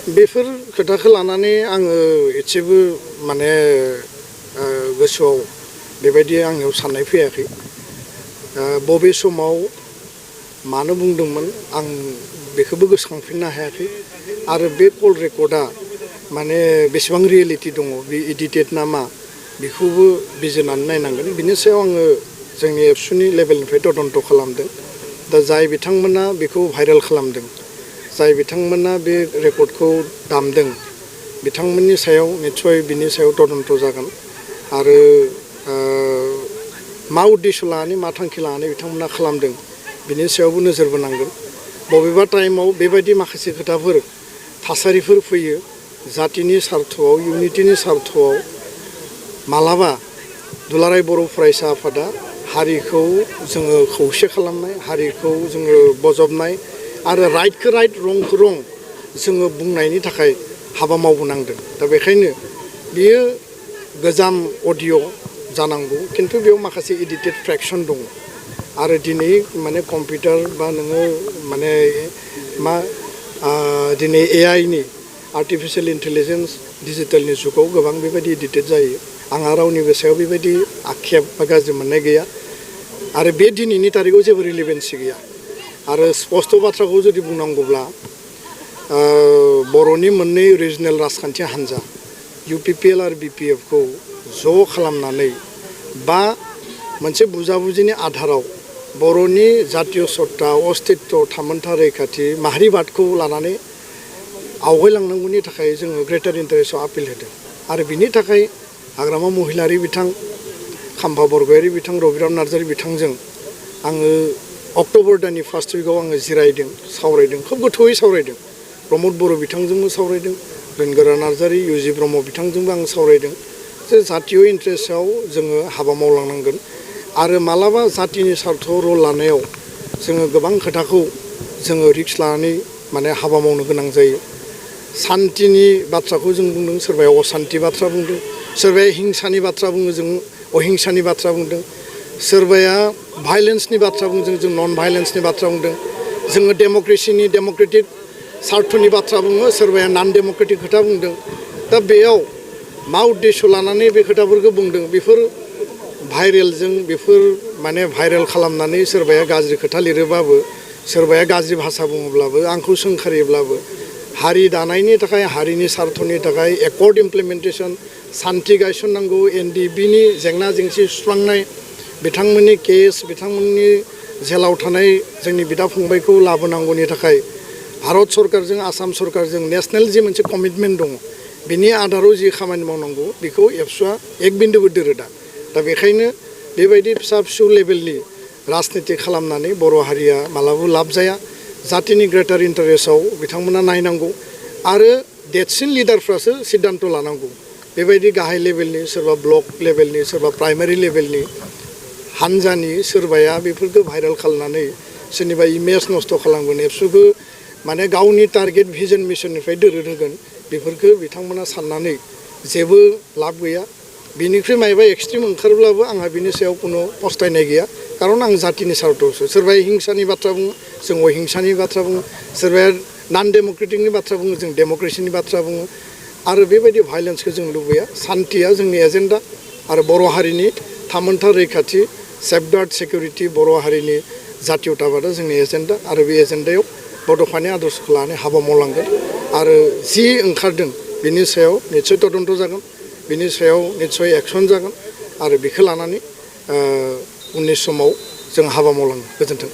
बेफोर खोथाखौ लानानै आङो एसेबो माने गोसोआव बेबायदि आंनियाव साननाय फैयाखै। बबे समाव मानो बुंदोंमोन आं बेखौबो गोसोखांफिननो हायाखै आरो बे कल रेकर्डआ माने बेसेबां रियेलिटि दङ बे एडिटेड ना मा बेखौबो बिजिरनानै नायनांगोन। बिनि सायाव आङो जोंनि एबसुनि लेभेलनिफ्राय तदन्त खालामदों। दा जाय बिथांमोना बेखौ भाइरेल खालामदों, जाय बिथांमोना बे रेकर्डखौ दामदों, बिथांमोननि सायाव निस्सय बिनि सायाव तदन्त जागोन आरो मा उद्देश्य लानानै मा थांखि लानानै बिथांमोना खालामदों बिनि सायावबो नोजोर बोनांगोन। बबेबा टाइमाव बेबायदि माखासे खोथाफोर थासारिफोर फैयो जातिनि सार्थआव, इउनिटिनि सार्थआव मालाबा दुलाराय बर' फरायसा आफादा हारिखौ जोङो खौसे खालामनाय, हारिखौ जोङो बजबनाय आरो राइटखौ राइट रंखौ रं जोङो बुंनायनि थाखाय हाबा मावबोनांदों। दा बेखायनो बियो गोजाम अडिअ' जानांगौ, खिन्थु बेयाव माखासे एडिटेड फ्रेक्सन दङ आरो दिनै माने कम्पिउटार बा नोङो माने मा दिनै एआइनि आर्टिफिशियेल इन्टेलिजेन्स डिजिटेलनि जुगाव गोबां बेबायदि एडिटेड जायो। आंहा रावनिबो सायाव बेबायदि आक्षेप बा गाज्रि मोननाय गैया आरो बे दिनैनि तारिखाव जेबो रिलेभेन्सि गैया। आरो स्पष्ट बाथ्राखौ जुदि बुंनांगौब्ला बर'नि मोननै रिजनेल राजखान्थि हान्जा इउपिपिएल आरो बिपिएफखौ ज' खालामनानै बा मोनसे बुजाबुजिनि आधाराव बर'नि जातीय सत्ता, अस्तित्व, थामोन्था रैखाथि, माहारिबादखौ लानानै आवगायलांनांगौनि थाखाय जोङो ग्रेटार इन्टारेस्टआव आपिल होदों आरो बिनि थाखाय हाग्रामा महिलारि बिथां, खाम्फा बरगयारि बिथां, रबिराम नार्जारि बिथांजों आङो अक्ट'बर दाननि फार्स्ट उइकआव आङो जिरायदों, सावरायदों, खोब गोथौयै सावरायदों। प्रमद बर' बिथांजोंबो सावरायदों, बेनगोरा नार्जारि, इउजि ब्रह्म बिथांजोंबो आं सावरायदों जे जातीय इन्टारेस्टआव जोङो हाबा मावलांनांगोन आरो मालाबा जातिनि सार्थआव रल लानायाव जोङो गोबां खोथाखौ जोङो रिक्स लानानै माने हाबा मावनो गोनां जायो। सान्तिनि बाथ्राखौ जों बुंदों, सोरबाया असान्ति बाथ्रा बुंदों, सोरबाया हिंसानि बाथ्रा बुङो, जों अहिंसानि बाथ्रा बुंदों, सोरबाया भाइलेन्सनि बाथ्रा बुंदों, जों नन भाइलेन्सनि बाथ्रा बुंदों, जोङो डेम'क्रेसिनि डेम'क्रेटिक सार्थनि बाथ्रा बुङो, सोरबाया नन डेम'क्रेटिक खोथा बुंदों। दा बेयाव मा उद्देश्य लानानै बे खोथाफोरखौ बुंदों बेफोर भाइरेलजों बेफोर माने भाइरेल खालामनानै सोरबाया गाज्रि खोथा लिरोबाबो, सोरबाया गाज्रि भाषा बुङोब्लाबो, आंखौ सोंखारियोब्लाबो हारि दानायनि थाखाय, हारिनि सार्थनि थाखाय एकर्ड इमप्लिमेन्टेसन, सान्थि गायसननांगौ, एनडिबिनि जेंना जेंसि सुस्रांनाय, बिथांमोननि केस, बिथांमोननि जेलाव थानाय जोंनि बिदा फंबायखौ लाबोनांगौनि थाखाय भारत सरकारजों, आसाम सरकारजों नेसनेल जि मोनसे कमिटमेन्ट दङ बिनि आधाराव जि खामानि मावनांगौ बेखौ एबसुआ एक बिन्दुबो दोरोदा। दा बेखायनो बेबायदि फिसा फिसौ लेभेलनि राजनिति खालामनानै बर' हारिया मालाबाबो लाब जाया। जातिनि ग्रेटार इन्टारेस्टआव बिथांमोना नायनांगौ आरो देरसिन लिडारफ्रासो सिद्धान्त लानांगौ। बेबायदि गाहाय लेभेलनि, सोरबा ब्लक लेभेलनि, सोरबा प्राइमारि लेभेलनि हान्जानि सोरबाया बेफोरखौ भाइरेल खालामनानै सोरनिबा इमेज नस्थ' खालामगोन, एबसुखौ माने गावनि टारगेट भिजन मिशननिफ्राय दोरोद होगोन, बेफोरखौ बिथांमोना साननानै जेबो लाब गैया। बिनिख्रुइ मायबा एक्सट्रिम ओंखारब्लाबो आंहा बिनि सायाव कुनु पस्थायनाय गैया, खारन आं जातिनि सार्थआवसो। सोरबाया हिंसानि बाथ्रा बुङो, जों अहिंसानि बाथ्रा बुङो, सोरबाया नन डेम'क्रेटिकनि बाथ्रा बुङो, जों डेम'क्रेसिनि बाथ्रा बुङो आरो बेबायदि भाइलेन्सखौ जों लुबैया। सान्थिया जोंनि एजेन्डा आरो बर' हारिनि थामोन्था रैखाथि, सेफगार्ड सिकिउरिटि, बर' हारिनि जातीयताबादा जोंनि एजेन्डा आरो बे एजेन्डायाव बड'फानि आदर्शखौ लानानै हाबा मावलांगोन आरो जि ओंखारदों बिनि सायाव निस्सय तदन्त जागोन, बिनि सायाव निस्सय एक्सन जागोन आरो बेखौ लानानै उननि समाव जों हाबा मावलांगोन। गोजोन्थों।